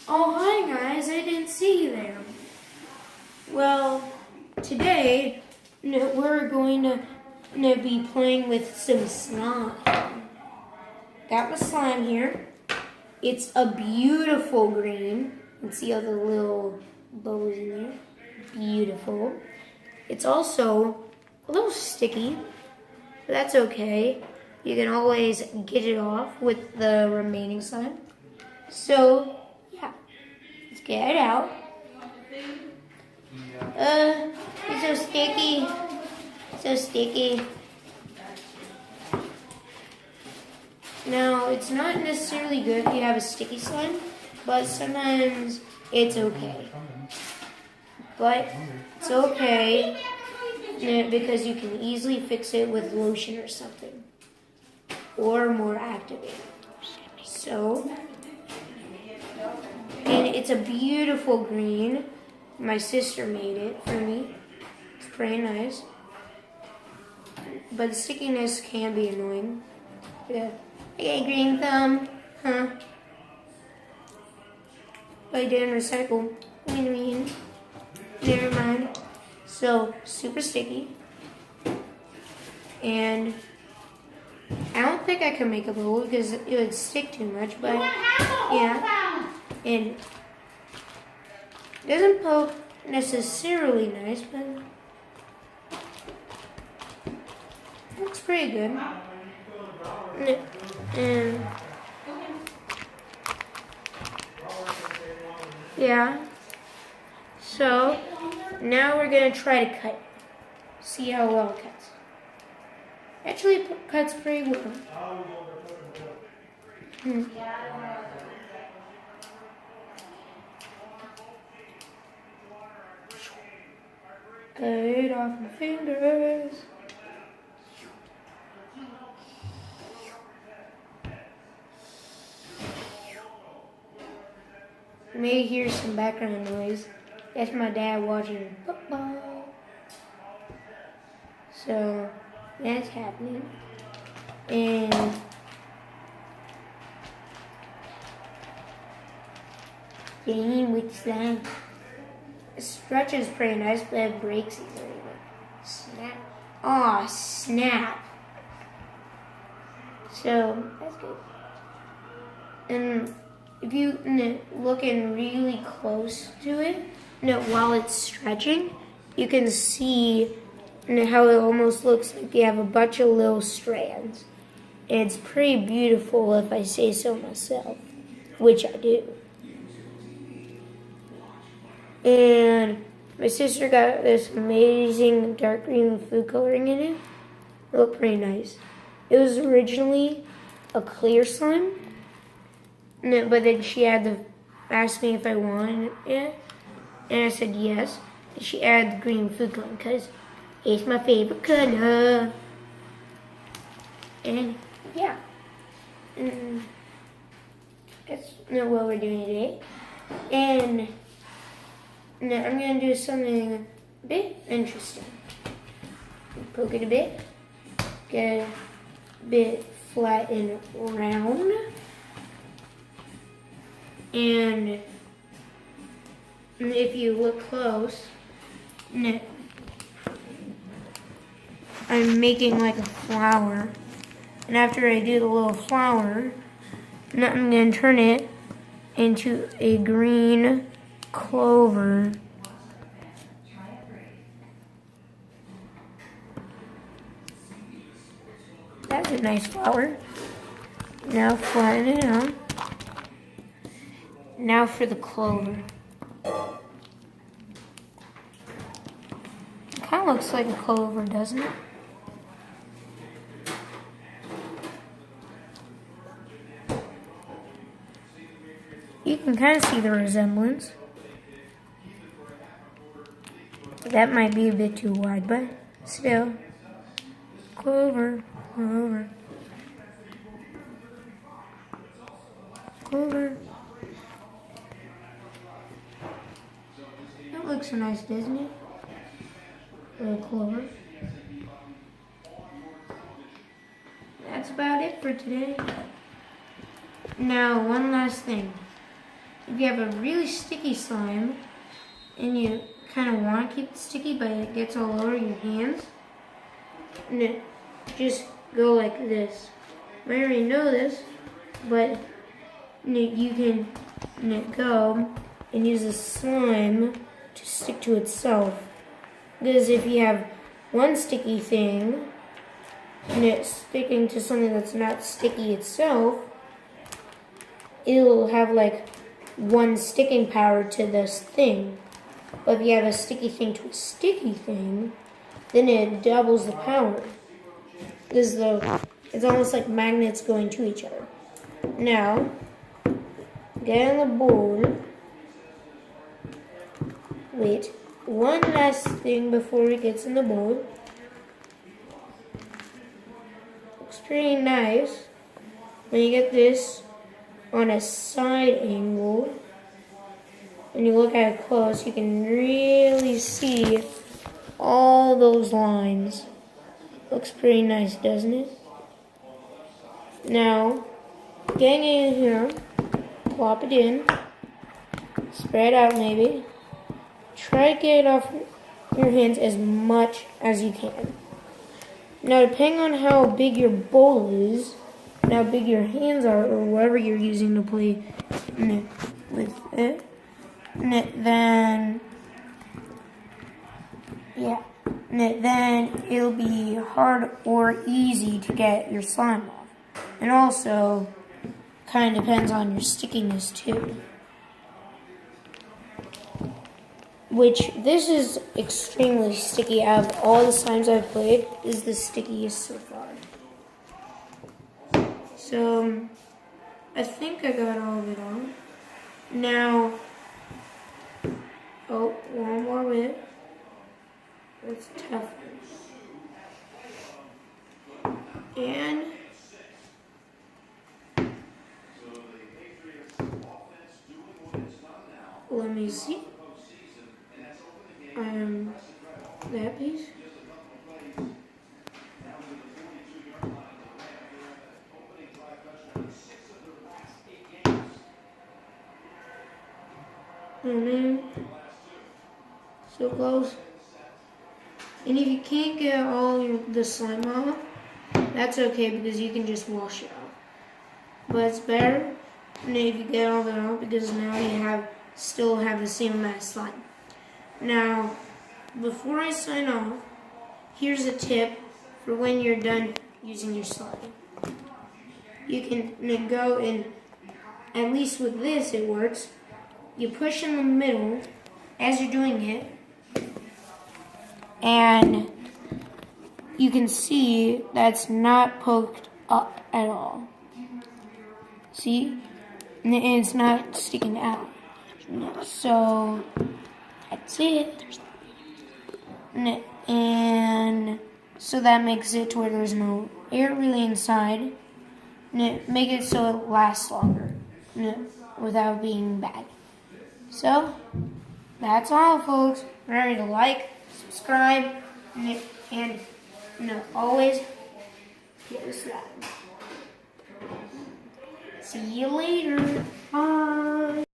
Oh, hi guys, I didn't see you there. Well, today we're going to be playing with some slime. Got my slime here. It's a beautiful green. You can see all the little bows in there. Beautiful. It's also a little sticky, but that's okay. You can always get it off with the remaining slime. So, yeah, let's get it out. It's so sticky. So sticky. Now, it's not necessarily good if you have a sticky slime, but sometimes it's okay. But it's okay because you can easily fix it with lotion or something. Or more activated. So, and it's a beautiful green. My sister made it for me. It's pretty nice. But the stickiness can be annoying. Yeah. Okay, green thumb. Huh? But I didn't recycle. What do you mean? Never mind. So, super sticky. And I don't think I can make a bowl because it would stick too much, but yeah. And it doesn't poke necessarily nice, but it looks pretty good. And yeah. So now we're gonna try to cut. See how well it cuts. Actually, it cuts pretty well. Cut it off my fingers. You may hear some background noise. That's my dad watching football. So that's happening. And game with slime. It stretches pretty nice, but it breaks easily. Snap. Aw, snap. So that's good. And if you look in really close to it, while it's stretching, you can see how it almost looks like you have a bunch of little strands. And it's pretty beautiful if I say so myself, which I do. And my sister got this amazing dark green food coloring in it. It looked pretty nice. It was originally a clear slime, but then she had to ask me if I wanted it, and I said yes. And she added the green food coloring because it's my favorite color. And yeah, that's not what we're doing today. And I'm going to do something a bit interesting. Poke it a bit. Get a bit flat and round. And if you look close, I'm making like a flower. And after I do the little flower, I'm going to turn it into a green clover. That's a nice flower. Now flatten it out. Now for the clover. It kind of looks like a clover, doesn't it? You can kind of see the resemblance. That might be a bit too wide, but still. Clover, clover, clover. That looks nice, doesn't it? Little clover. That's about it for today. Now, one last thing. if you have a really sticky slime and you kind of want to keep it sticky but it gets all over your hands, just go like this. I already know this, but you can go and use the slime to stick to itself. Because if you have one sticky thing and it's sticking to something that's not sticky itself, it'll have like one sticking power to this thing. But if you have a sticky thing to a sticky thing, then it doubles the power. Because it's almost like magnets going to each other. Now, get on the bowl. Wait, one last thing before it gets in the bowl. Looks pretty nice. When you get this on a side angle, and you look at it close, you can really see all those lines. Looks pretty nice, doesn't it? Now, getting it in here, plop it in, spread out maybe. Try to get it off your hands as much as you can. Now, depending on how big your bowl is, and how big your hands are, or whatever you're using to play with it, then it'll be hard or easy to get your slime off. And also, kind of depends on your stickiness too. Which, this is extremely sticky. Out of all the slimes I've played, is the stickiest so far. So, I think I got all of it on. Now, one more bit. It's tough. And let me see. That piece. Oh man, so close. And if you can't get all the slime off, that's okay because you can just wash it off. But it's better if you get all that off because now you still have the same amount of slime. Now, before I sign off, here's a tip for when you're done using your slime. You can go and, at least with this it works, you push in the middle as you're doing it, and you can see that's not poked up at all. See? And it's not sticking out. So, that's it. And so that makes it to where there's no air really inside. Make it so it lasts longer without being bad. So, that's all, folks. Remember to like, subscribe, and always hit the slide. See you later. Bye.